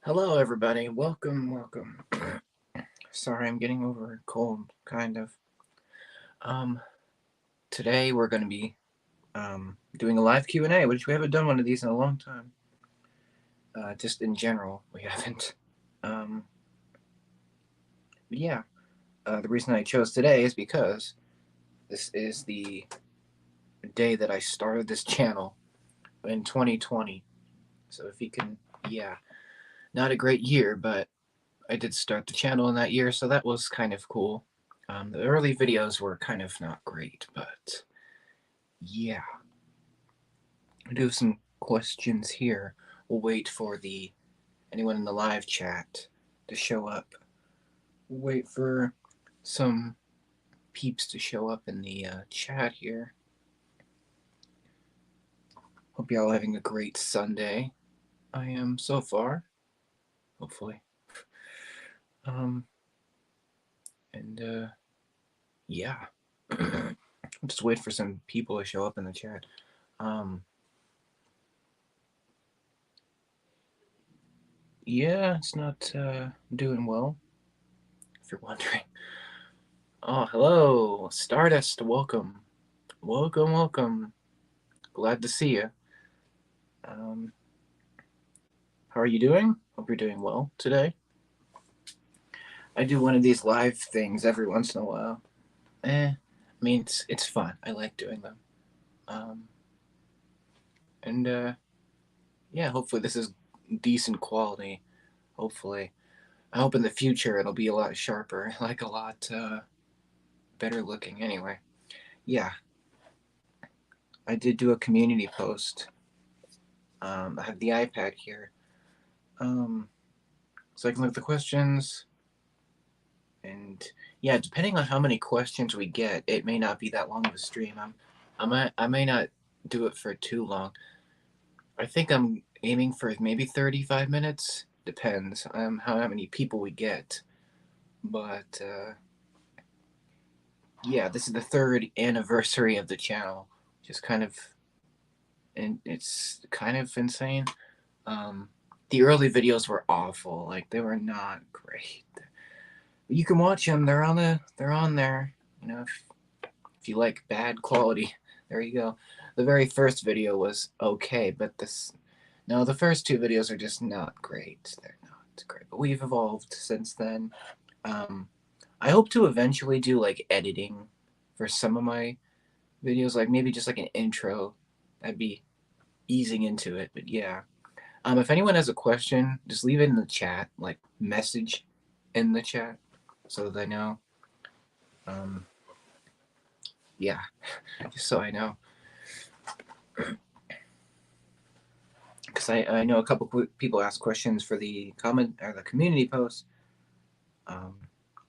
Hello, everybody. Welcome. Sorry, I'm getting over a cold, kind of. Um, Today we're going to be doing a live Q&A, which we haven't done one of these in a long time. Just in general, we haven't. Um, yeah. The reason I chose today is because this is the day that I started this channel in 2020. So if you can, yeah, not a great year, but I did start the channel in that year, so that was kind of cool. The early videos were kind of not great, but yeah. I do have some questions here. We'll wait for anyone in the live chat to show up. We'll wait for some peeps to show up in the chat here. Hope y'all having a great Sunday. I am so far, hopefully. Um, and yeah. I'll just wait for some people to show up in the chat. Yeah, it's not doing well, if you're wondering. Oh, hello, Stardust. Welcome. Glad to see you. Um, how are you doing? Hope you're doing well today. I do one of these live things every once in a while. I mean it's fun. I like doing them. Um, and yeah, hopefully this is decent quality. Hopefully, I hope in the future it'll be a lot sharper, like a lot better looking. Anyway, yeah, I did do a community post. I have the iPad here, so I can look at the questions. And yeah, depending on how many questions we get, it may not be that long of a stream. I may not do it for too long. I think I'm aiming for maybe 35 minutes. Depends how many people we get. But yeah, this is the third anniversary of the channel. Just kind of, and it's kind of insane. Um, the early videos were awful. Like they were not great. You can watch them. They're on there. You know, if you like bad quality, there you go. The very first video was okay, but the first two videos are just not great. They're not great, but we've evolved since then. Um, I hope to eventually do like editing for some of my videos, like maybe just like an intro. That'd be easing into it, but yeah. If anyone has a question, just leave it in the chat, like message in the chat, so that I know. Um, yeah, just so I know. Because I know a couple people asked questions for the comment or the community post, um,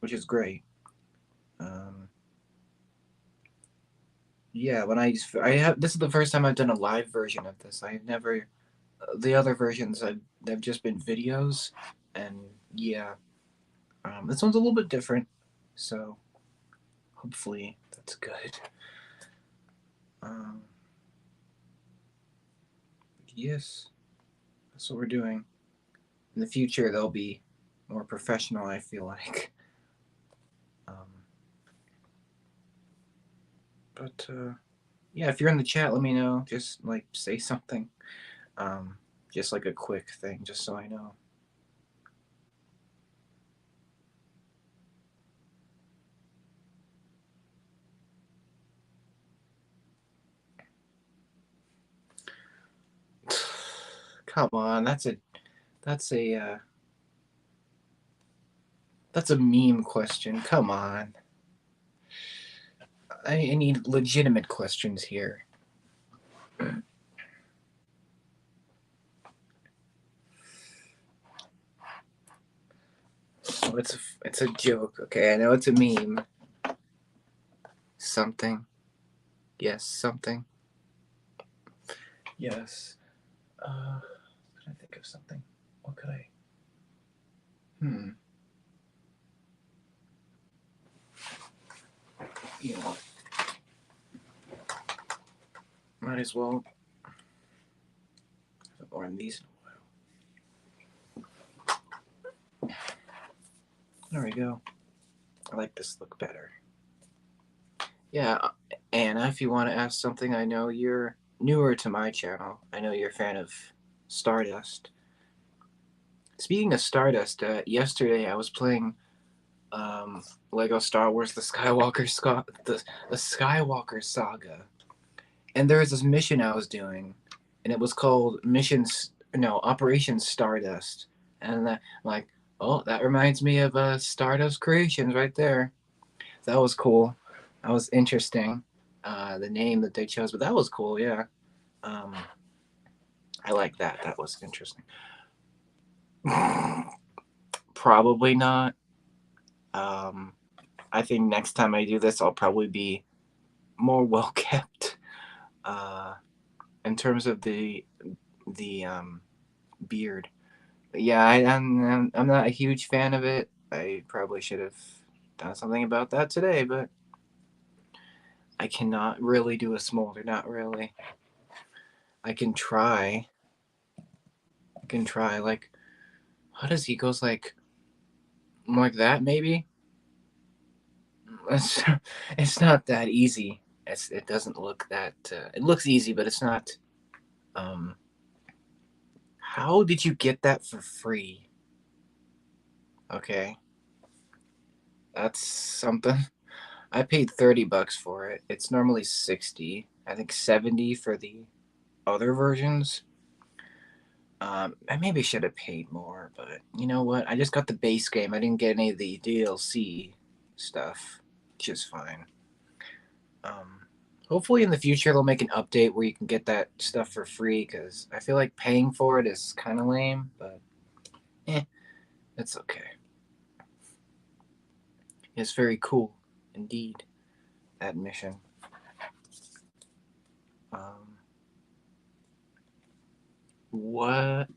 which is great. Um, yeah, when I have this is the first time I've done a live version of this. I've never the other versions they've just been videos, and yeah, this one's a little bit different, so hopefully that's good. Um, yes, that's what we're doing. In the future, they'll be more professional. I feel like. Um, but yeah, if you're in the chat, let me know. Just like say something. Um, just like a quick thing, just so I know. Come on, that's a uh, that's a meme question. Come on, I need legitimate questions here. Oh, it's a joke. Okay, I know it's a meme. Something. Yes, something. Yes. Could I think of something? What could I? Hmm. You know, might as well. I haven't worn these in a while. There we go. I like this look better. Yeah, Anna, if you want to ask something, I know you're newer to my channel. I know you're a fan of Stardust. Speaking of Stardust, yesterday I was playing Lego Star Wars: the Skywalker Saga, and there was this mission I was doing, and it was called Operation Stardust, and I'm like, oh, that reminds me of Stardust Creations right there. That was cool. That was interesting. The name that they chose, but that was cool. Yeah, um, I like that. That was interesting. Probably not. Um, I think next time I do this, I'll probably be more well kept. Uh, in terms of the beard. But yeah, I'm not a huge fan of it. I probably should have done something about that today, but I cannot really do a smolder. Not really. I can try. I can try. Like, how does he goes like that? Maybe. It's, it's not that easy. It doesn't look that. It looks easy, but it's not. Um, how did you get that for free? Okay, that's something. I paid $30 for it. It's normally 60. I think 70 for the other versions. I maybe should have paid more, but you know what? I just got the base game. I didn't get any of the DLC stuff, which is fine. Um, hopefully in the future they'll make an update where you can get that stuff for free, because I feel like paying for it is kind of lame, but it's okay. It's very cool, indeed, that mission. Um, what?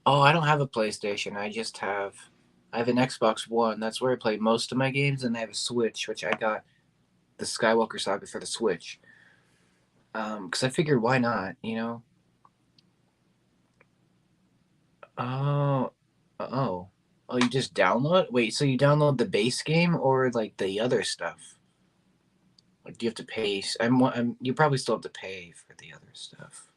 Oh, I don't have a PlayStation. I have an Xbox One. That's where I play most of my games, and I have a Switch, which I got the Skywalker Saga for the Switch. Because I figured, why not? You know? Oh, oh, oh! You just download? Wait, so you download the base game or like the other stuff? Like, do you have to pay? You probably still have to pay for the other stuff,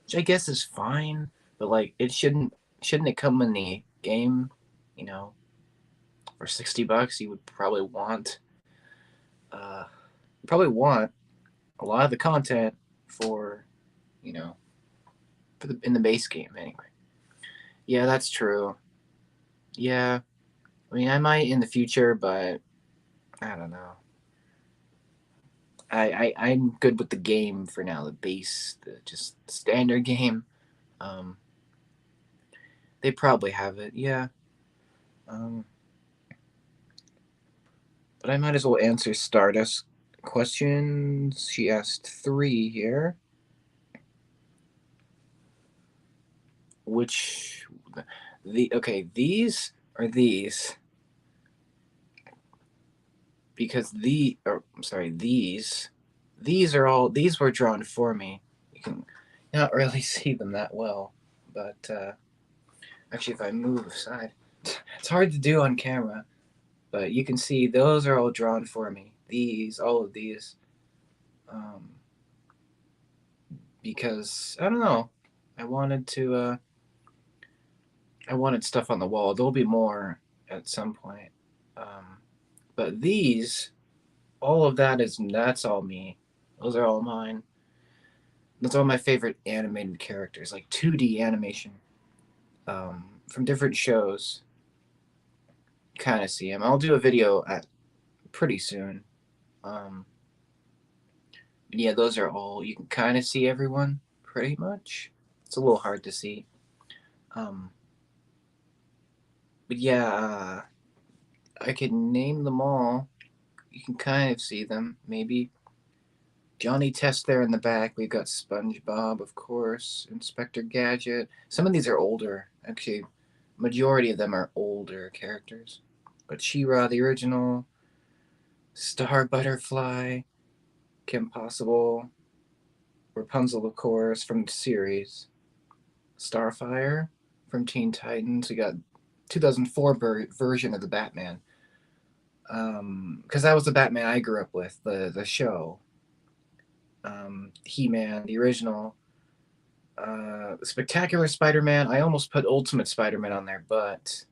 which I guess is fine. But like, shouldn't it come in the game? You know, for $60, you would uh, probably want a lot of the content for you know in the base game anyway. Yeah, that's true. Yeah, I mean, I might in the future, but I don't know. I'm good with the game for now. The base, the just standard game. Um, they probably have it. Yeah. Um, but I might as well answer Stardust questions. She asked three here. Which these are these because I'm sorry, these are all these were drawn for me. You can not really see them that well, but actually, if I move aside, it's hard to do on camera. But you can see those are all drawn for me. All of these, um, because I don't know. I wanted to. I wanted stuff on the wall. There'll be more at some point. Um, but all of that's all me. Those are all mine. That's all my favorite animated characters, like 2D animation, from different shows. Kind of see them. I'll do a video at pretty soon. Um, yeah, those are all. You can kind of see everyone pretty much. It's a little hard to see. Um, but yeah, I could name them all. You can kind of see them. Maybe Johnny Test there in the back. We've got SpongeBob, of course, Inspector Gadget. Some of these are older. Actually, majority of them are older characters. But She-Ra, the original, Star Butterfly, Kim Possible, Rapunzel, of course, from the series, Starfire from Teen Titans. We got 2004 version of the Batman. Because that was the Batman I grew up with, the show. He-Man, the original. Spectacular Spider-Man. I almost put Ultimate Spider-Man on there, but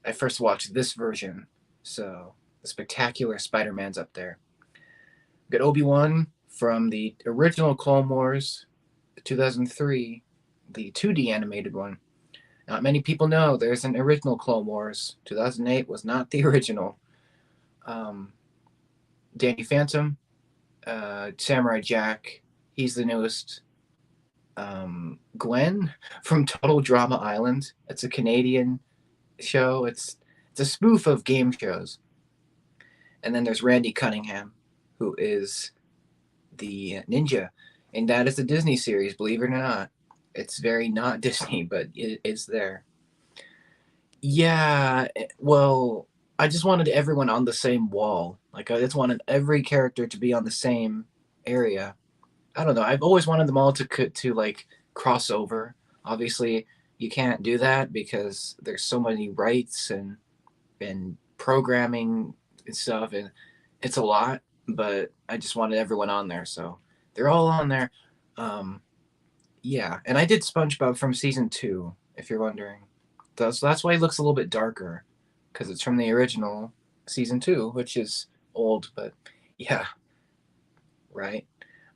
I first watched this version, so the Spectacular Spider-Man's up there. We got Obi-Wan from the original Clone Wars, 2003, the 2D animated one. Not many people know there's an original Clone Wars. 2008 was not the original. Danny Phantom, Samurai Jack, he's the newest. Gwen from Total Drama Island. It's a Canadian show. It's a spoof of game shows. And then there's Randy Cunningham, who is the ninja, and that is a Disney series, believe it or not. It's very not Disney, but it's there. Yeah, well, I just wanted everyone on the same wall. Like, I just wanted every character to be on the same area. I don't know. I've always wanted them all to like cross over. Obviously, you can't do that because there's so many rights and programming and stuff, and it's a lot. But I just wanted everyone on there, so they're all on there. Yeah, and I did SpongeBob from season 2, if you're wondering. That's why it looks a little bit darker, because it's from the original season 2, which is old, but yeah, right.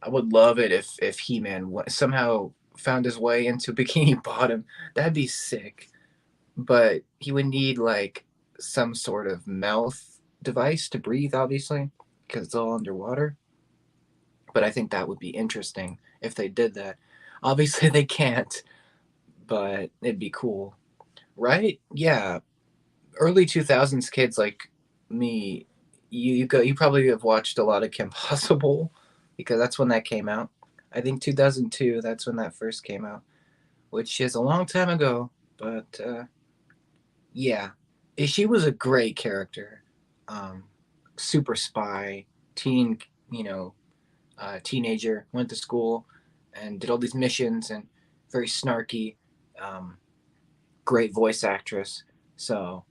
I would love it if He-Man somehow found his way into Bikini Bottom. That'd be sick. But he would need like some sort of mouth device to breathe, obviously, because it's all underwater. But I think that would be interesting if they did that. Obviously, they can't, but it'd be cool, right? Yeah, early 2000s kids like me, you probably have watched a lot of Kim Possible because that's when that came out. I think 2002, that's when that first came out, which is a long time ago. But yeah, she was a great character. Um, Super spy, teen, teenager, went to school and did all these missions and very snarky. Um, Great voice actress. So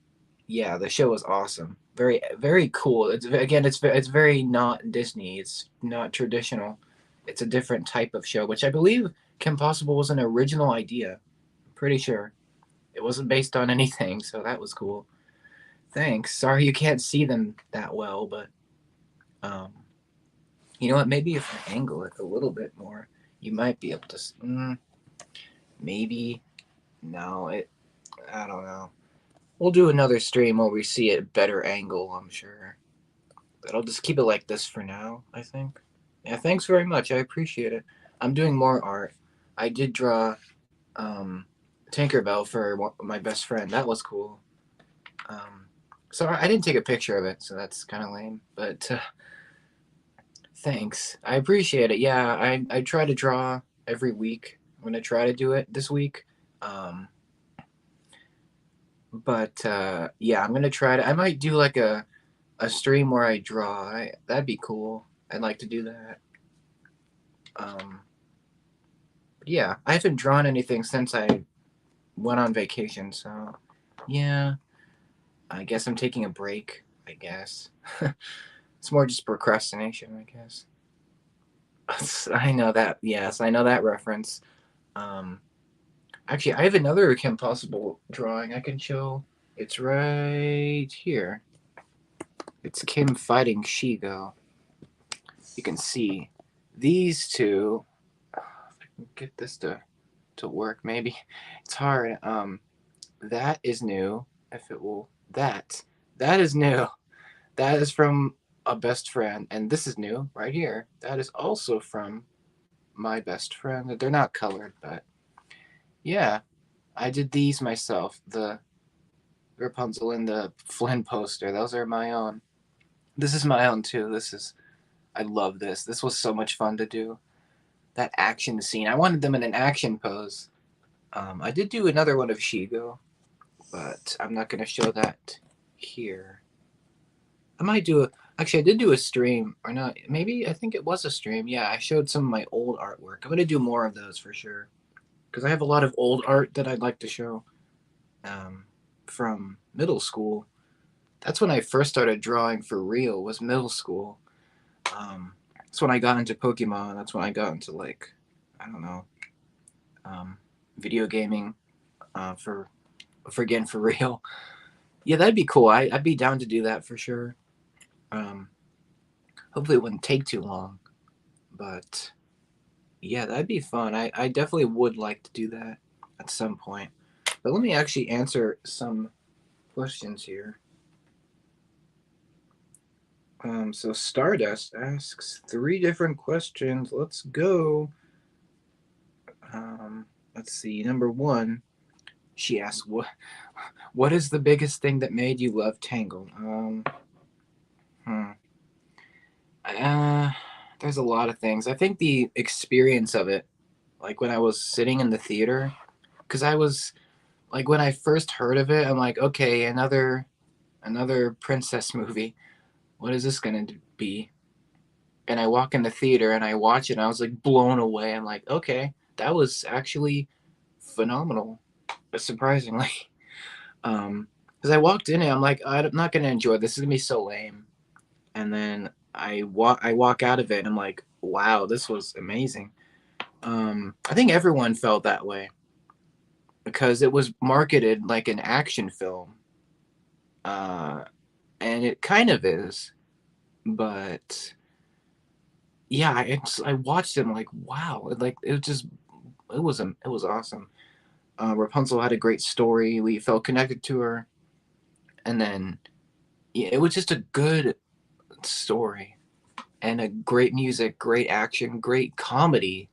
yeah, the show was awesome. Very very cool. It's very not Disney. It's not traditional. It's a different type of show, which I believe Kim Possible was an original idea. I'm pretty sure it wasn't based on anything, so that was cool. Thanks. Sorry you can't see them that well, but um, you know what? Maybe if I angle it a little bit more, you might be able to. Maybe no. I don't know. We'll do another stream where we see it better angle, I'm sure. But I'll just keep it like this for now, I think. Yeah, thanks very much. I appreciate it. I'm doing more art. I did draw Tinkerbell for my best friend. That was cool. So I didn't take a picture of it, so that's kind of lame. But thanks. I appreciate it. Yeah, I try to draw every week. I'm going to try to do it this week. But yeah, I'm gonna try to. I might do like a stream where I draw. That'd be cool. I'd like to do that. Yeah, I haven't drawn anything since I went on vacation, so yeah, I guess I'm taking a break. I guess it's more just procrastination. I guess. I know that. Yes, I know that reference. Actually, I have another Kim Possible drawing I can show. It's right here. It's Kim fighting Shigo. You can see these two. If I can get this to work, maybe it's hard. That is new. If it will, that is new. That is from a best friend, and this is new right here. That is also from my best friend. They're not colored, but yeah, I did these myself. The Rapunzel and the Flynn poster. Those are my own. This is my own too. I love this. This was so much fun to do. That action scene. I wanted them in an action pose. I did do another one of Shigo, but I'm not going to show that here. I might do actually, I did do a stream, or not. Maybe, I think it was a stream. Yeah, I showed some of my old artwork. I'm going to do more of those for sure. Because I have a lot of old art that I'd like to show from middle school. That's when I first started drawing for real, was middle school. That's when I got into Pokemon. That's when I got into, like, I don't know, um, video gaming, for real. Yeah, that'd be cool. I'd be down to do that for sure. Um, Hopefully it wouldn't take too long, but yeah, that'd be fun. I definitely would like to do that at some point. But let me actually answer some questions here. So Stardust asks 3 different questions. Let's go. Let's see. Number one, she asks, what is the biggest thing that made you love Tangled? Hmm. Uh, there's a lot of things. I think the experience of it, like when I was sitting in the theater, because I was like when I first heard of it, I'm like, okay, another princess movie. What is this gonna be? And I walk in the theater and I watch it and I was like blown away. I'm like, okay, that was actually phenomenal, surprisingly. Because I walked in and I'm like, I'm not gonna enjoy this. This is gonna be so lame. And then I walk out of it and I'm like, wow, this was amazing. I think everyone felt that way because it was marketed like an action film, uh, and it kind of is. But yeah, I watched it. I'm like, wow, like it was awesome. Rapunzel had a great story. We felt connected to her, and then yeah, it was just a good story and a great music, great action, great comedy.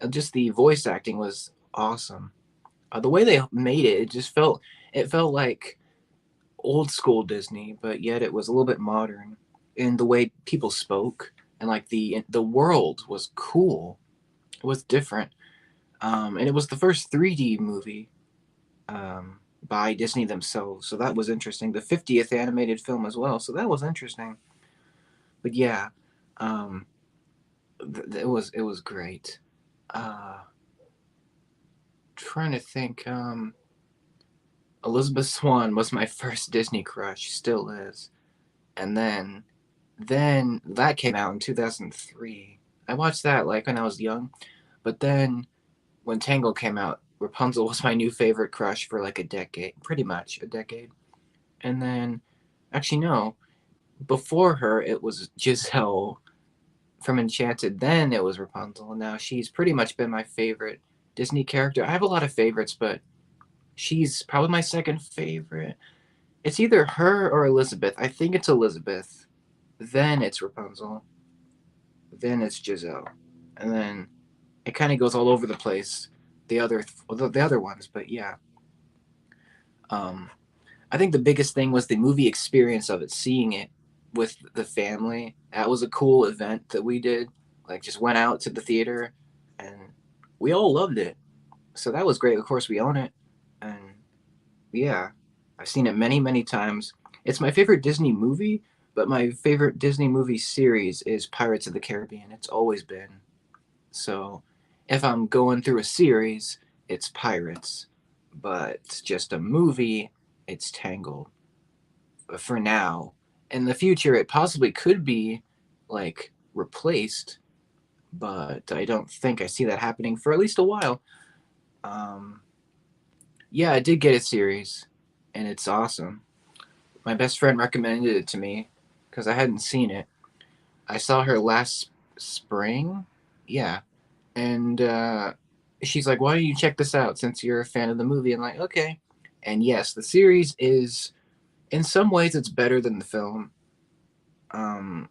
Just the voice acting was awesome. The way they made it, it felt like old school Disney, but yet it was a little bit modern in the way people spoke, and like the world was cool. It was different, and it was the first 3D movie by Disney themselves, so that was interesting. The 50th animated film as well, so that was interesting. But yeah, um, it was great. Uh, Trying to think. Elizabeth Swann was my first Disney crush, still is. And then that came out in 2003. I watched that like when I was young, but then when Tangled came out, Rapunzel was my new favorite crush for like a decade, pretty much a decade. And then actually no, before her it was Giselle from Enchanted, then it was Rapunzel, and now she's pretty much been my favorite Disney character. I have a lot of favorites, but she's probably my second favorite. It's either her or Elizabeth. I think it's Elizabeth. Then it's Rapunzel. Then it's Giselle. And then it kind of goes all over the place. The other ones, but yeah. Um, I think the biggest thing was the movie experience of it, seeing it with the family. That was a cool event that we did. Like, just went out to the theater, and we all loved it. So that was great. Of course, we own it, and yeah, I've seen it many, many times. It's my favorite Disney movie, but my favorite Disney movie series is Pirates of the Caribbean. It's always been. So if I'm going through a series, it's Pirates. But just a movie, it's Tangled. For now. In the future, it possibly could be like replaced, but I don't think I see that happening for at least a while. Um, yeah, I did get a series, and it's awesome. My best friend recommended it to me because I hadn't seen it. I saw her last spring. Yeah. And she's like, why don't you check this out since you're a fan of the movie? I'm like, okay. And yes, the series is, in some ways, it's better than the film. Um,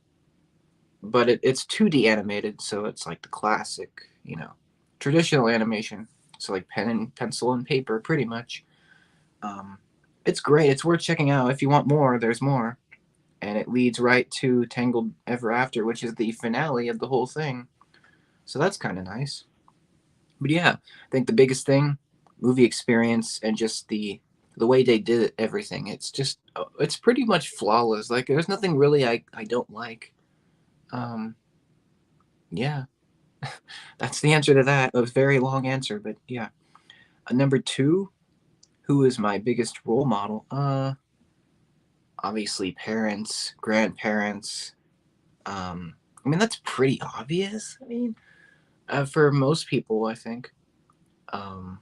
but it's 2D animated, so it's like the classic, traditional animation. So like pen and pencil and paper, pretty much. Um, it's great. It's worth checking out. If you want more, there's more. And it leads right to Tangled Ever After, which is the finale of the whole thing. So that's kind of nice. But yeah, I think the biggest thing, movie experience and just the way they did everything. It's pretty much flawless. Like there's nothing really I don't like. Um, yeah, that's the answer to that. A very long answer, but yeah. Number two, who is my biggest role model? Obviously parents, grandparents. I mean, that's pretty obvious. I mean, for most people, I think. Um,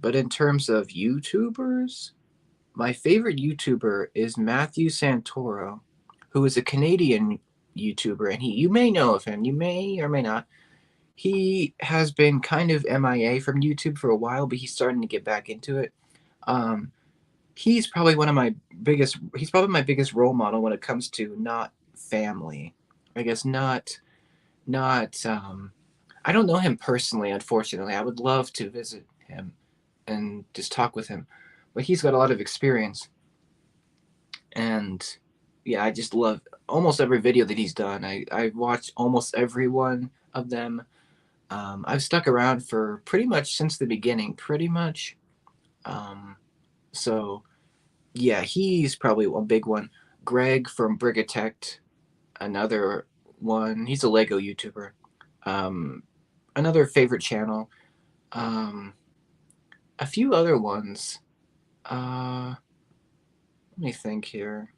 but in terms of YouTubers, my favorite YouTuber is Matthew Santoro, who is a Canadian YouTuber, and you may know of him, you may or may not. He has been kind of MIA from YouTube for a while, but he's starting to get back into it. Um, he's probably he's probably my biggest role model when it comes to not family. I guess not I don't know him personally, unfortunately. I would love to visit him and just talk with him. But he's got a lot of experience. And yeah, I just love almost every video that he's done. I've watched almost every one of them. I've stuck around for pretty much since the beginning, pretty much. Um, so yeah, he's probably a big one. Greg from Brigatect, another one. He's a Lego YouTuber. Um, another favorite channel. Um, a few other ones. Let me think here.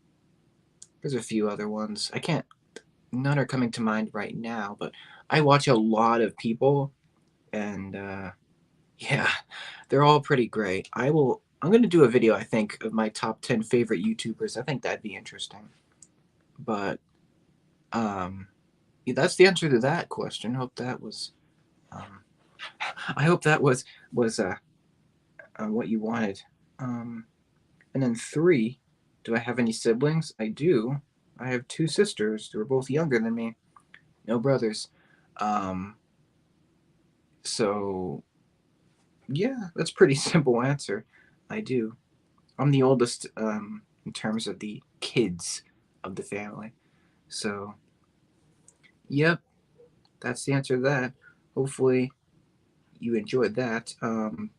There's a few other ones. I can't. None are coming to mind right now, but I watch a lot of people, and yeah, they're all pretty great. I'm gonna do a video, I think, of my top 10 favorite YouTubers. I think that'd be interesting. But um, yeah, that's the answer to that question. Hope that was. Um, I hope that was what you wanted. Um, and then three. Do I have any siblings? I do. I have two sisters who are both younger than me. No brothers. Um, so yeah, that's a pretty simple answer. I do. I'm the oldest in terms of the kids of the family. So yep, that's the answer to that. Hopefully you enjoyed that.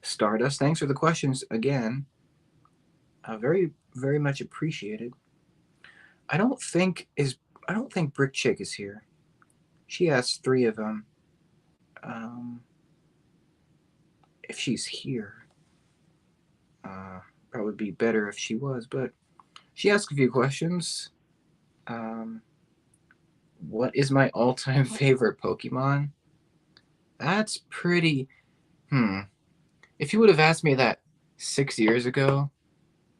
Stardust, thanks for the questions again. Very, very much appreciated. I don't think is I don't think Brick Chick is here. She asked three of them. Um, if she's here, probably be better if she was. But she asked a few questions. Um, what is my all-time favorite Pokemon? That's pretty. Hmm. If you would have asked me that 6 years ago,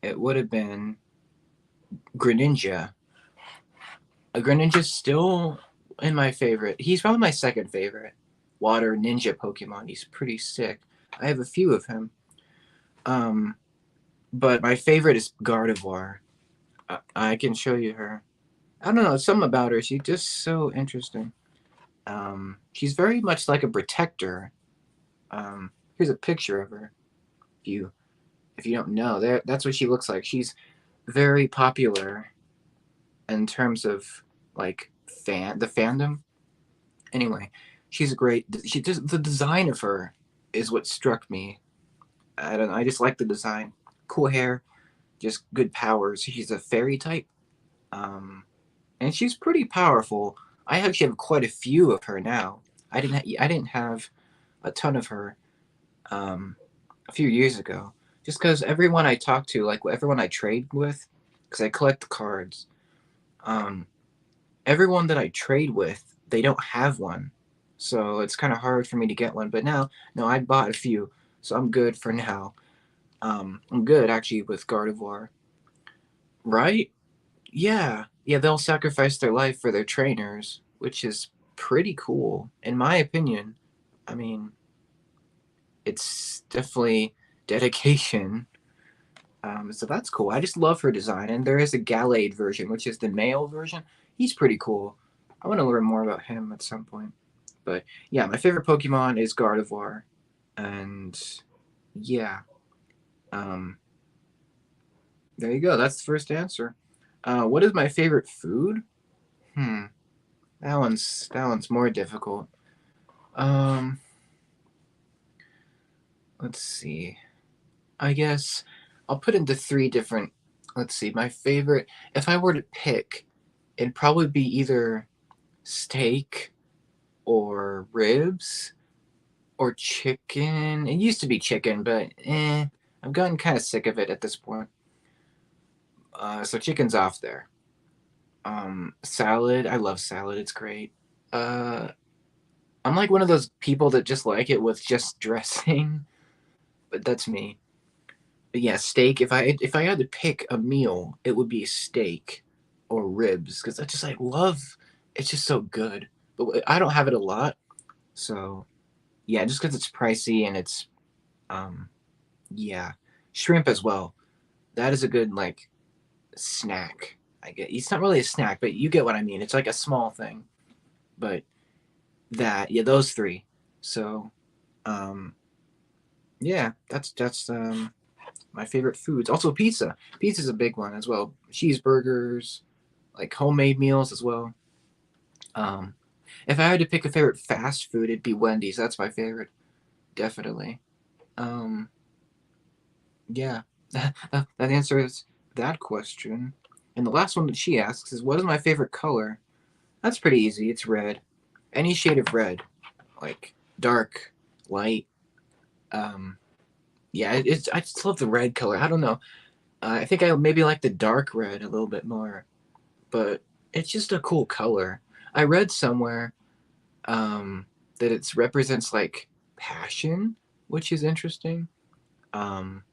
it would have been Greninja. Greninja's still in my favorite. He's probably my second favorite water ninja Pokemon. He's pretty sick. I have a few of him. Um, but my favorite is Gardevoir. I can show you her. I don't know, something about her. She's just so interesting. She's very much like a protector. Here's a picture of her. If you if you don't know, that's what she looks like. She's very popular in terms of like the fandom. Anyway, she's great. She just the design of her is what struck me. I don't know. I just like the design. Cool hair, just good powers. She's a fairy type, and she's pretty powerful. I actually have quite a few of her now. I didn't have a ton of her a few years ago, just because everyone I talk to, like everyone I trade with, because I collect the cards. Um, everyone that I trade with, they don't have one, so it's kind of hard for me to get one. But now, no, I bought a few, so I'm good for now. I'm good actually with Gardevoir. Right? Yeah, yeah. They'll sacrifice their life for their trainers, which is pretty cool, in my opinion. I mean, it's definitely dedication. So that's cool. I just love her design, and there is a Gallade version, which is the male version. He's pretty cool. I want to learn more about him at some point. But yeah, my favorite Pokemon is Gardevoir, and yeah, um, there you go. That's the first answer. What is my favorite food? Hmm, that one's more difficult. Um, let's see. I guess I'll put into three different. Let's see. My favorite, if I were to pick, it'd probably be either steak or ribs or chicken. It used to be chicken, but I've gotten kind of sick of it at this point. So chicken's off there. Salad, I love salad. It's great. Uh, I'm like one of those people that just like it with just dressing, but that's me. But yeah, steak. If I had to pick a meal, it would be steak or ribs because I just like love. It's just so good. But I don't have it a lot, so yeah, just because it's pricey and it's um yeah, shrimp as well. That is a good like snack. I get it's not really a snack, but you get what I mean. It's like a small thing, but that yeah, those three. So um yeah, that's my favorite foods. Also pizza. Pizza's a big one as well. Cheeseburgers, like homemade meals as well. Um if I had to pick a favorite fast food, it'd be Wendy's. That's my favorite, definitely. Um yeah. That answers that question. And the last one that she asks is what is my favorite color? That's pretty easy. It's red. Any shade of red, like dark, light. Um, yeah, it's I just love the red color. I don't know. I think I maybe like the dark red a little bit more, but it's just a cool color. I read somewhere that it represents like passion, which is interesting. Um,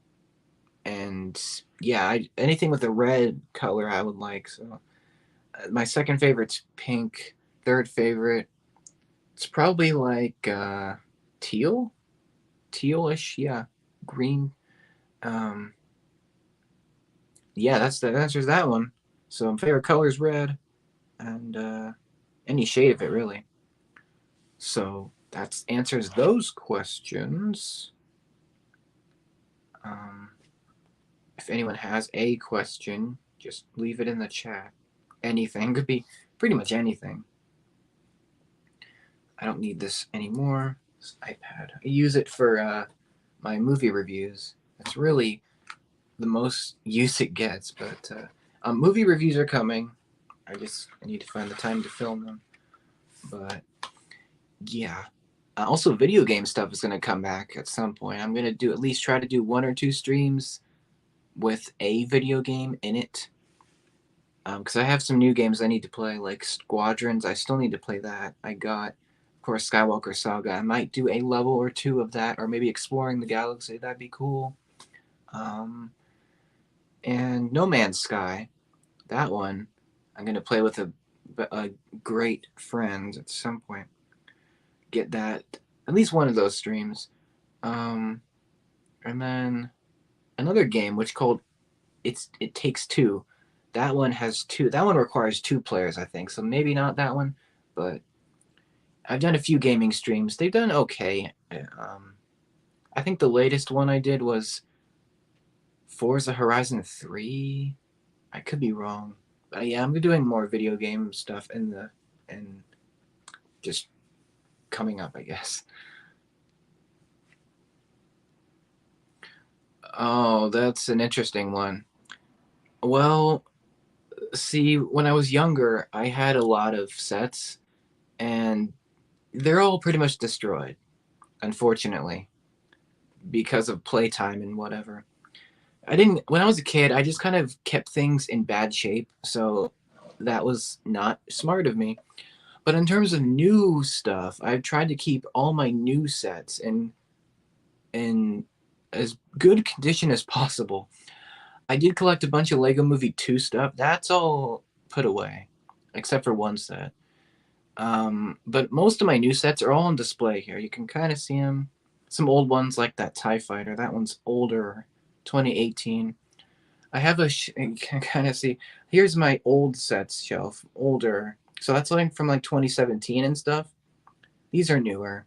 and yeah, anything with a red color I would like. So my second favorite's pink. Third favorite, it's probably like teal, tealish, yeah, green. Um, yeah, that answers that one. So my favorite color is red, and any shade of it really. So that answers those questions. Um, if anyone has a question, just leave it in the chat. Anything could be pretty much anything. I don't need this anymore. This iPad. I use it for my movie reviews. It's really the most use it gets. But movie reviews are coming. I need to find the time to film them. But yeah. Also, video game stuff is going to come back at some point. I'm going to do at least try to do one or two streams with a video game in it. Because I have some new games I need to play, like Squadrons. I still need to play that. I got, of course, Skywalker Saga. I might do a level or two of that, or maybe exploring the galaxy. That'd be cool. Um, and No Man's Sky. That one, I'm gonna play with a great friend at some point. Get that at least one of those streams. Um, and then another game which called It Takes Two. That one has two. That one requires two players, I think. So maybe not that one, but I've done a few gaming streams. They've done okay. I think the latest one I did was Forza Horizon 3. I could be wrong. But yeah, I'm doing more video game stuff and just coming up, I guess. Oh, that's an interesting one. Well, see, when I was younger, I had a lot of sets and they're all pretty much destroyed, unfortunately, because of playtime and whatever. I didn't when I was a kid, I just kind of kept things in bad shape, so that was not smart of me. But in terms of new stuff, I've tried to keep all my new sets in as good condition as possible. I did collect a bunch of Lego Movie 2 stuff. That's all put away, except for one set. But most of my new sets are all on display here. You can kind of see them. Some old ones like that TIE Fighter. That one's older, 2018. I have you can kind of see. Here's my old sets shelf, older. So that's like from like 2017 and stuff. These are newer.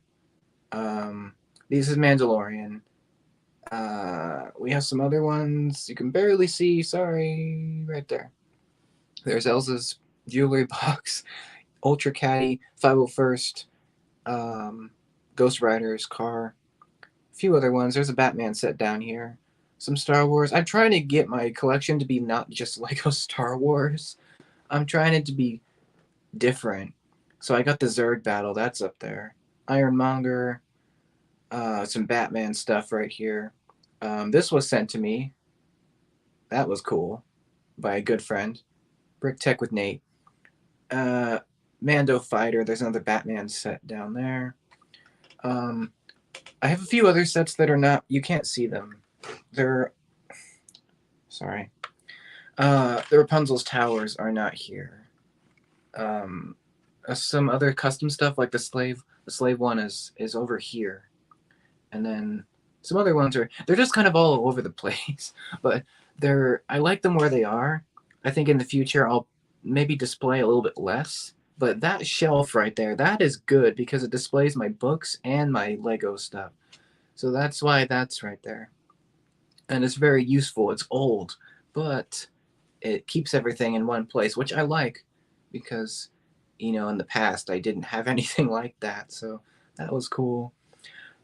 Um, this is Mandalorian. We have some other ones you can barely see. Sorry, right there. There's Elsa's jewelry box, Ultra Caddy, 501st, Ghost Rider's car, a few other ones. There's a Batman set down here, some Star Wars. I'm trying to get my collection to be not just Lego Star Wars. I'm trying it to be different. So I got the Zerg battle, that's up there. Ironmonger, some Batman stuff right here. This was sent to me. That was cool, by a good friend. Brick Tech with Nate. Uh, Mando Fighter. There's another Batman set down there. Um, I have a few other sets that are not. You can't see them. They're sorry. The Rapunzel's towers are not here. Um, some other custom stuff like the slave. The slave one is over here, and then some other ones are. They're just kind of all over the place, but they're. I like them where they are. I think in the future I'll maybe display a little bit less. But that shelf right there, that is good because it displays my books and my Lego stuff. So that's why that's right there. And it's very useful. It's old, but it keeps everything in one place, which I like because, in the past I didn't have anything like that. So that was cool.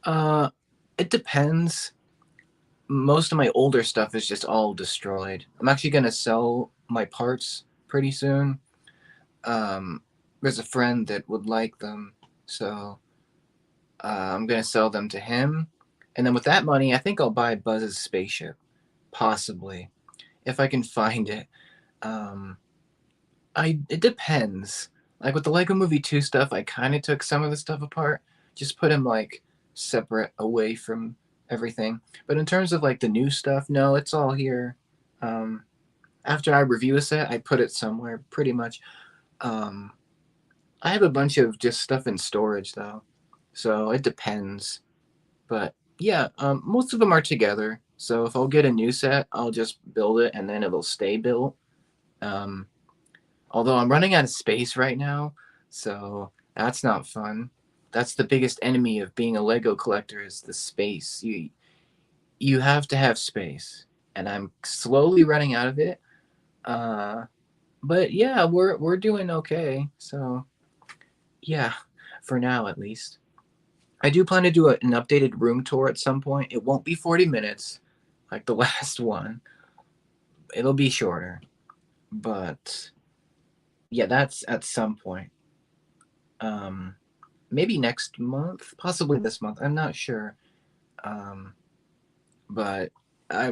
Uh, it depends. Most of my older stuff is just all destroyed. I'm actually going to sell my parts pretty soon. Um, there's a friend that would like them. So I'm going to sell them to him. And then with that money, I think I'll buy Buzz's spaceship. Possibly. If I can find it. Um, it depends. Like with the Lego Movie 2 stuff, I kind of took some of the stuff apart, just put them like separate away from everything. But in terms of like the new stuff, no, it's all here. Um, after I review a set, I put it somewhere pretty much. Um, I have a bunch of just stuff in storage though, so it depends. But yeah, most of them are together. So if I'll get a new set, I'll just build it and then it'll stay built. Um, Although I'm running out of space right now, so that's not fun. That's the biggest enemy of being a Lego collector is the space. You have to have space, and I'm slowly running out of it. Uh, but yeah, we're doing okay. So yeah, for now at least. I do plan to do an updated room tour at some point. It won't be 40 minutes like the last one. It'll be shorter, but yeah, that's at some point. Um, Maybe next month, possibly this month. I'm not sure. Um, but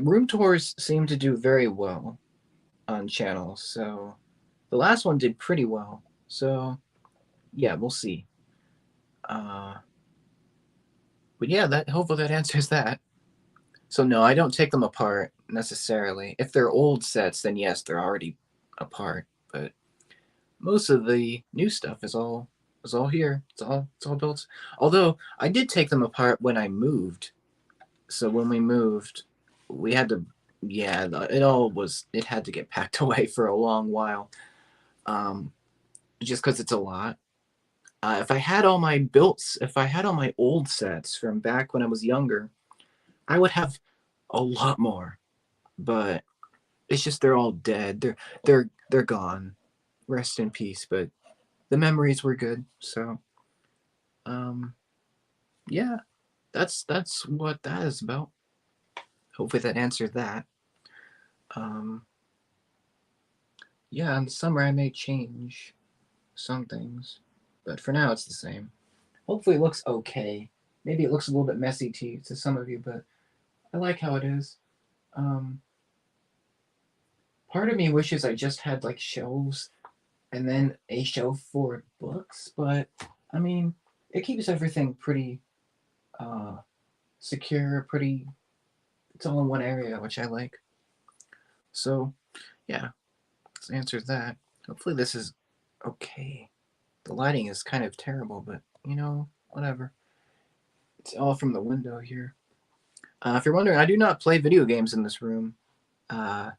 room tours seem to do very well on channels. So the last one did pretty well. So yeah, we'll see. Uh, but yeah, that hopefully that answers that. So no, I don't take them apart necessarily. If they're old sets, then yes, they're already apart. But most of the new stuff is all here. It's all built. Although I did take them apart when I moved. So when we moved, we had to, yeah, it had to get packed away for a long while, um, just because it's a lot. If I had all my old sets from back when I was younger, I would have a lot more. But it's just they're all dead. They're gone. Rest in peace. But the memories were good. So um, yeah, that's what that is about. Hopefully that answered that. Um, Yeah, in the summer I may change some things, but for now it's the same. Hopefully it looks okay. Maybe it looks a little bit messy to some of you, but I like how it is. Um, Part of me wishes I just had like shelves and then a shelf for books, but I mean, it keeps everything pretty uh, secure, pretty. It's all in one area, which I like. So yeah, this answers that. Hopefully this is okay. The lighting is kind of terrible, but whatever. It's all from the window here. If you're wondering, I do not play video games in this room. Uh,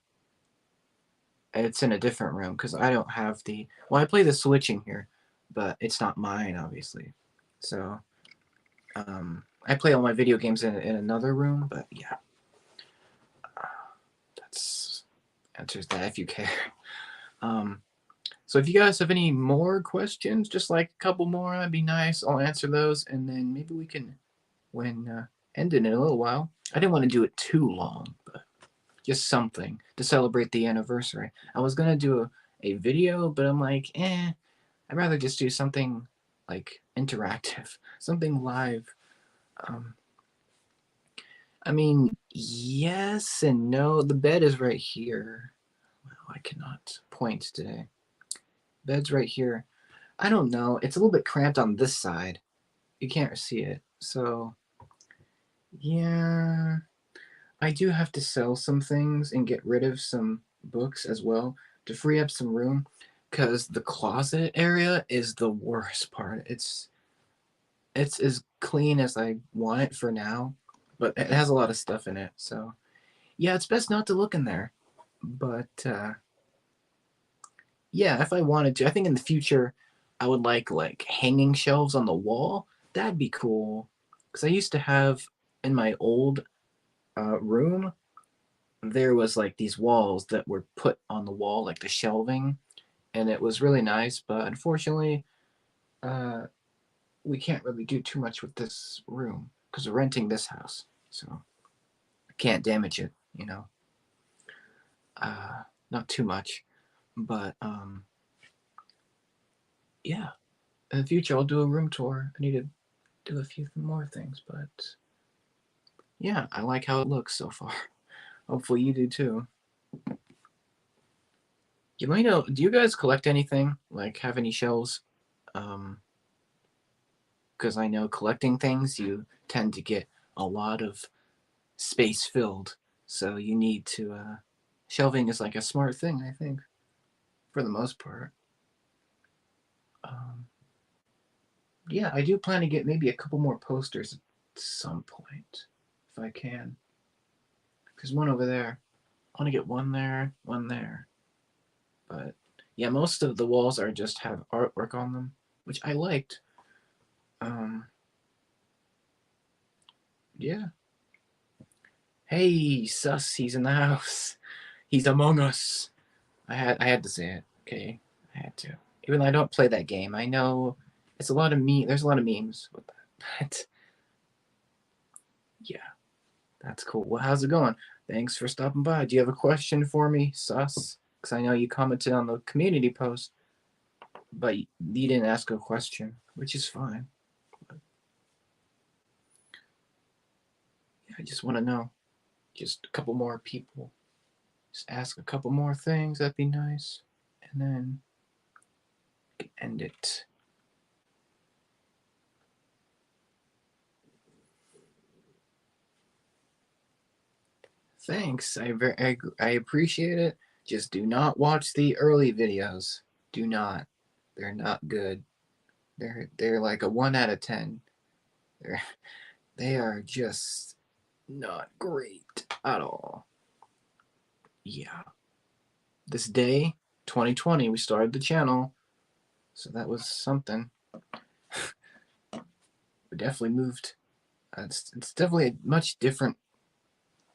it's in a different room because I don't have the. Well, I play the Switch in here, but it's not mine, obviously. So I play all my video games in another room, but yeah, that's answers that if you care. Um, so if you guys have any more questions, just like a couple more, that'd be nice. I'll answer those, and then maybe we can end it in a little while. I didn't want to do it too long, but just something to celebrate the anniversary. I was gonna do a video, but I'm like, I'd rather just do something like interactive, something live. Um, I mean, yes and no. The bed is right here. Well, I cannot point today. Bed's right here. I don't know. It's a little bit cramped on this side. You can't see it. So, yeah. I do have to sell some things and get rid of some books as well to free up some room because the closet area is the worst part. It's as clean as I want it for now, but it has a lot of stuff in it. So, yeah, it's best not to look in there. But yeah, if I wanted to, I think in the future I would like hanging shelves on the wall. That'd be cool. Because I used to have in my old room, there was like these walls that were put on the wall, like the shelving, and it was really nice. But unfortunately, uh, we can't really do too much with this room because we're renting this house, so I can't damage it. Uh, Not too much, but yeah. In the future, I'll do a room tour. I need to do a few more things, but yeah, I like how it looks so far. Hopefully, you do too. You might know. Do you guys collect anything? Like, have any shells? Um, because I know collecting things, you tend to get a lot of space filled. So you need to. Shelving is like a smart thing, I think, for the most part. Um, yeah, I do plan to get maybe a couple more posters at some point, if I can. There's one over there. I want to get one there, one there. But yeah, most of the walls are just have artwork on them, which I liked. Um, yeah. Hey, Sus, he's in the house. He's among us. I had to say it. Okay, I had to. Even though I don't play that game, I know it's a lot of There's a lot of memes with that. But yeah, that's cool. Well, how's it going? Thanks for stopping by. Do you have a question for me, Sus? Because I know you commented on the community post, but you didn't ask a question, which is fine. But yeah, I just want to know. Just a couple more people. Just ask a couple more things. That'd be nice. And then end it. Thanks. I appreciate it. Just do not watch the early videos. Do not. They're not good. They're like a 1 out of 10. They're they are just not great at all. Yeah. This day, 2020, we started the channel, so that was something. We definitely moved. It's definitely a much different.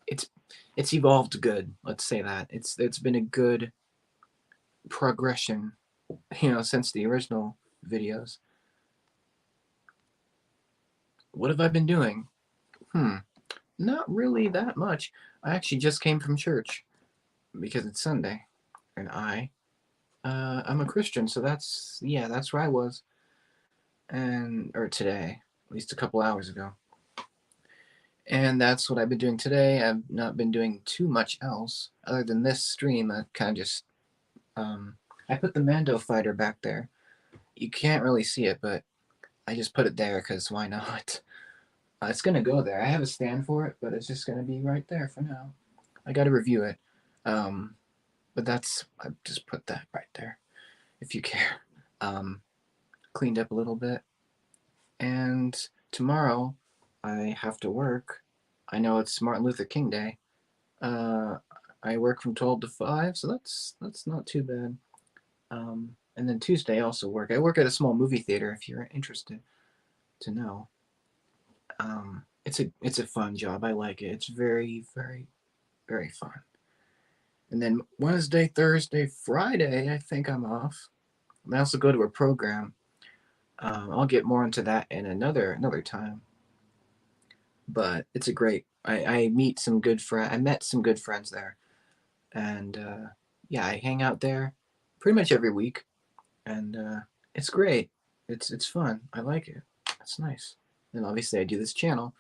It's it's evolved good. Let's say that it's been a good progression, since the original videos. What have I been doing? Hmm, not really that much. I actually just came from church because it's Sunday, and I'm a Christian, so that's where I was, and or today, at least a couple hours ago, and that's what I've been doing today. I've not been doing too much else other than this stream. I kind of just I put the Mando fighter back there. You can't really see it, but I just put it there because why not? It's gonna go there. I have a stand for it, but it's just gonna be right there for now. I got to review it, um, but I just put that right there. If you care, um, cleaned up a little bit, and tomorrow I have to work. I know it's Martin Luther King Day. Uh, I work from 12 to 5, so that's not too bad. And then Tuesday I also work. I work at a small movie theater. If you're interested to know, it's a fun job. I like it. It's very very very fun. And then Wednesday, Thursday, Friday, I think I'm off. I also go to a program. I'll get more into that in another time. But it's a great. I meet some good friends. I met some good friends there, and yeah, I hang out there pretty much every week, and it's great. It's fun. I like it. It's nice. And obviously, I do this channel,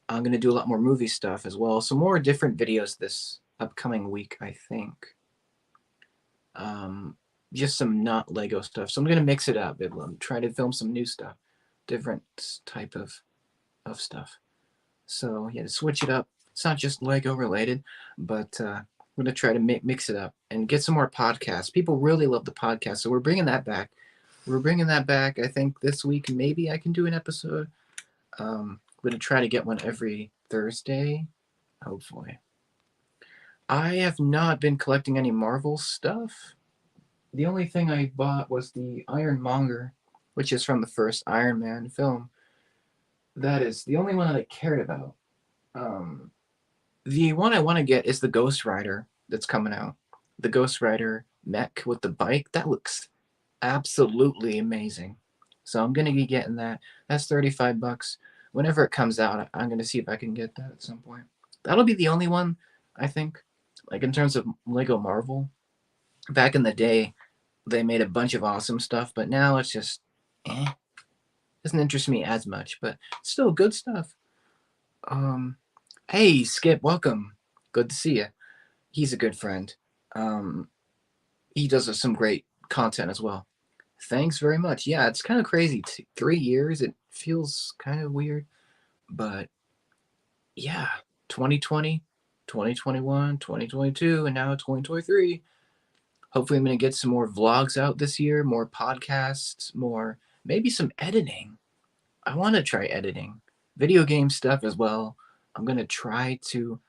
I'm going to do a lot more movie stuff as well. So more different videos this upcoming week, I think. Just some not Lego stuff. So I'm going to mix it up. I'm trying to film some new stuff, different type of stuff. So yeah, to switch it up. It's not just Lego related, but I'm going to try to mix it up and get some more podcasts. People really love the podcast, so we're bringing that back. I think this week maybe I can do an episode. I'm going to try to get one every Thursday, hopefully. I have not been collecting any Marvel stuff. The only thing I bought was the Ironmonger, which is from the first Iron Man film. That is the only one that I cared about. The one I want to get is the Ghost Rider that's coming out. The Ghost Rider mech with the bike. That looks absolutely amazing. So I'm gonna be getting that. That's $35. Whenever it comes out, I'm gonna see if I can get that at some point. That'll be the only one, I think. Like in terms of Lego Marvel, back in the day, they made a bunch of awesome stuff, but now it's just doesn't interest me as much, but still good stuff. Hey Skip, welcome. Good to see you. He's a good friend. He does some great content as well. Thanks very much. Yeah, it's kind of crazy. 3 years, it feels kind of weird, but yeah, 2020, 2021, 2022, and now 2023. Hopefully, I'm going to get some more vlogs out this year, more podcasts, more maybe some editing. I want to try editing, video game stuff as well. I'm going to try to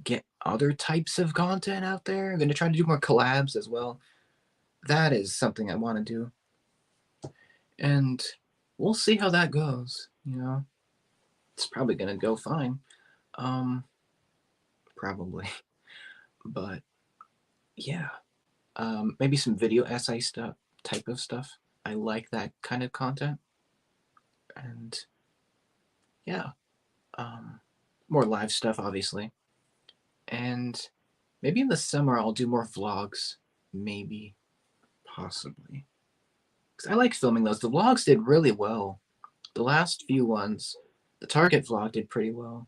get other types of content out there. I'm going to try to do more collabs as well. That is something I want to do. And we'll see how that goes, you know. It's probably going to go fine. Probably. But yeah. Maybe some video essay stuff, type of stuff. I like that kind of content. And yeah. More live stuff, obviously. And maybe in the summer I'll do more vlogs. Maybe. Possibly. Because I like filming those. The vlogs did really well. The last few ones, the Target vlog did pretty well.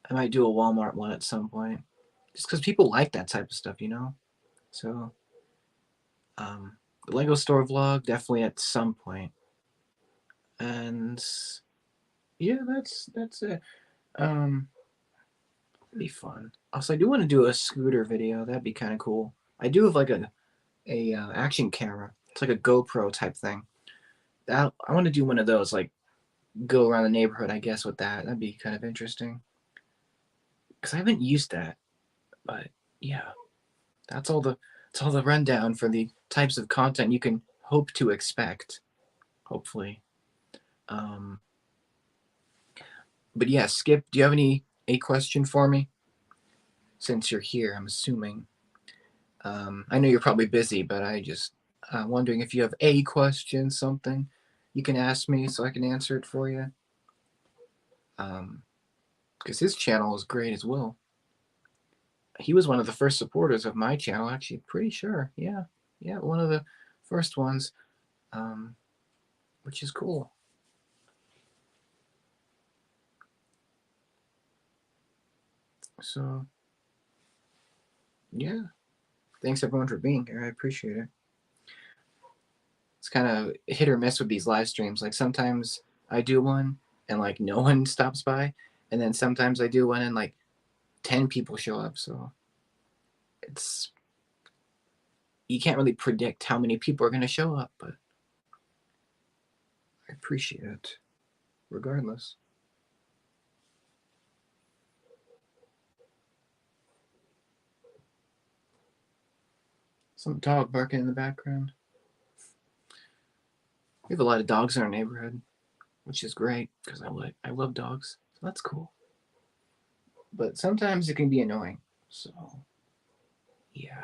I might do a Walmart one at some point. Just because people like that type of stuff, you know? So, the Lego store vlog, definitely at some point. And yeah, that's it. It'd be fun. Also, I do want to do a scooter video. That'd be kind of cool. I do have like a action camera. It's like a GoPro type thing. That I want to do one of those, like go around the neighborhood, I guess, with that. That'd be kind of interesting. Because I haven't used that. But yeah, that's all the rundown for the types of content you can hope to expect. Hopefully. But yeah, Skip, do you have a question for me? Since you're here, I'm assuming. I know you're probably busy, but I just wondering if you have a question, something you can ask me so I can answer it for you. Because his channel is great as well. He was one of the first supporters of my channel, actually, pretty sure. Yeah, one of the first ones, which is cool. So, yeah. Thanks everyone for being here. I appreciate it. It's kind of hit or miss with these live streams. Like sometimes I do one and like no one stops by, and then sometimes I do one and like 10 people show up. So you can't really predict how many people are going to show up, but I appreciate it regardless. Some dog barking in the background. We have a lot of dogs in our neighborhood, which is great because I love dogs. So that's cool. But sometimes it can be annoying. So yeah.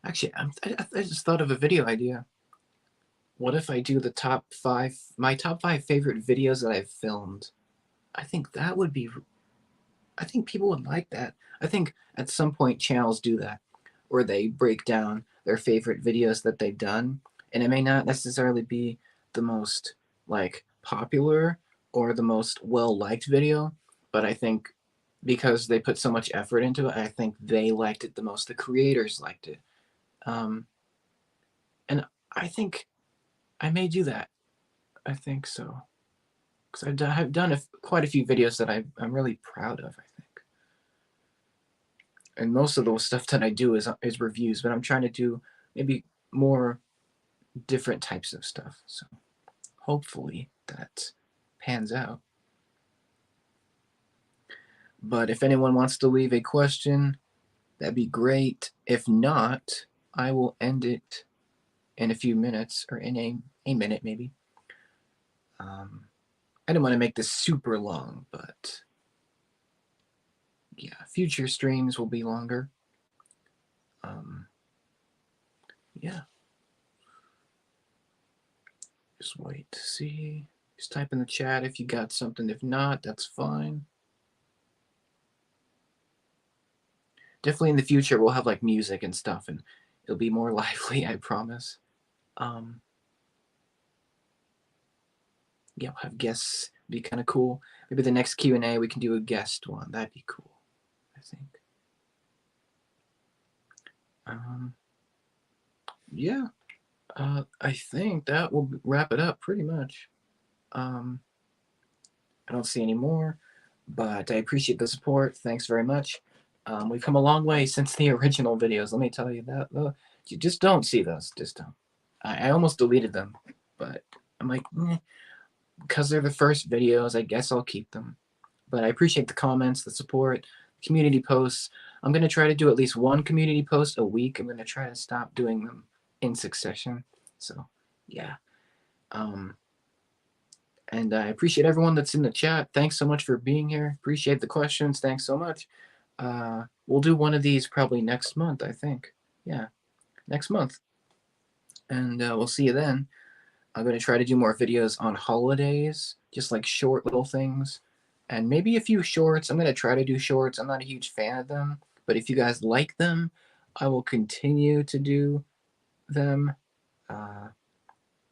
Actually, I just thought of a video idea. What if I do my top 5 favorite videos that I've filmed? I think that would be, I think people would like that. I think at some point channels do that, where they break down their favorite videos that they've done. And it may not necessarily be the most like popular or the most well liked video, but I think because they put so much effort into it, I think they liked it the most. The creators liked it. Um, and I think I may do that. I think so. Because I've done quite a few videos that I'm really proud of, I think. And most of the stuff that I do is reviews, but I'm trying to do maybe more different types of stuff. So hopefully that pans out. But if anyone wants to leave a question, that'd be great. If not, I will end it in a few minutes, or in a minute maybe. I didn't want to make this super long, but yeah, future streams will be longer. Yeah. Just wait to see. Just type in the chat if you got something. If not, that's fine. Definitely in the future we'll have like music and stuff, and it'll be more lively, I promise. Yeah, we'll have guests. Be kind of cool. Maybe the next Q&A we can do a guest one. That'd be cool, I think. Yeah, I think that will wrap it up pretty much. I don't see any more, but I appreciate the support. Thanks very much. We've come a long way since the original videos. Let me tell you that. You just don't see those. Just don't. I almost deleted them, but I'm like, because they're the first videos, I guess I'll keep them. But I appreciate the comments, the support, community posts. I'm going to try to do at least one community post a week. I'm going to try to stop doing them in succession. So, yeah. And I appreciate everyone that's in the chat. Thanks so much for being here. Appreciate the questions. Thanks so much. We'll do one of these probably next month, I think. Yeah, next month. And we'll see you then. I'm going to try to do more videos on holidays, just like short little things. And maybe a few shorts. I'm going to try to do shorts. I'm not a huge fan of them. But if you guys like them, I will continue to do them.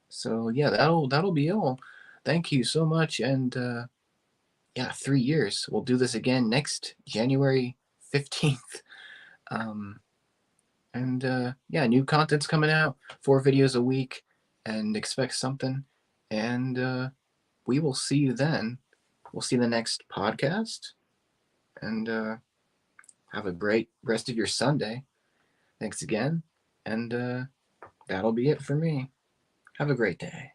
So yeah, that'll be all. Thank you so much. And yeah, 3 years. We'll do this again next January 15th. And yeah, new content's coming out, 4 videos a week, and expect something. And we will see you then. We'll see you in the next podcast. And have a great rest of your Sunday. Thanks again. And that'll be it for me. Have a great day.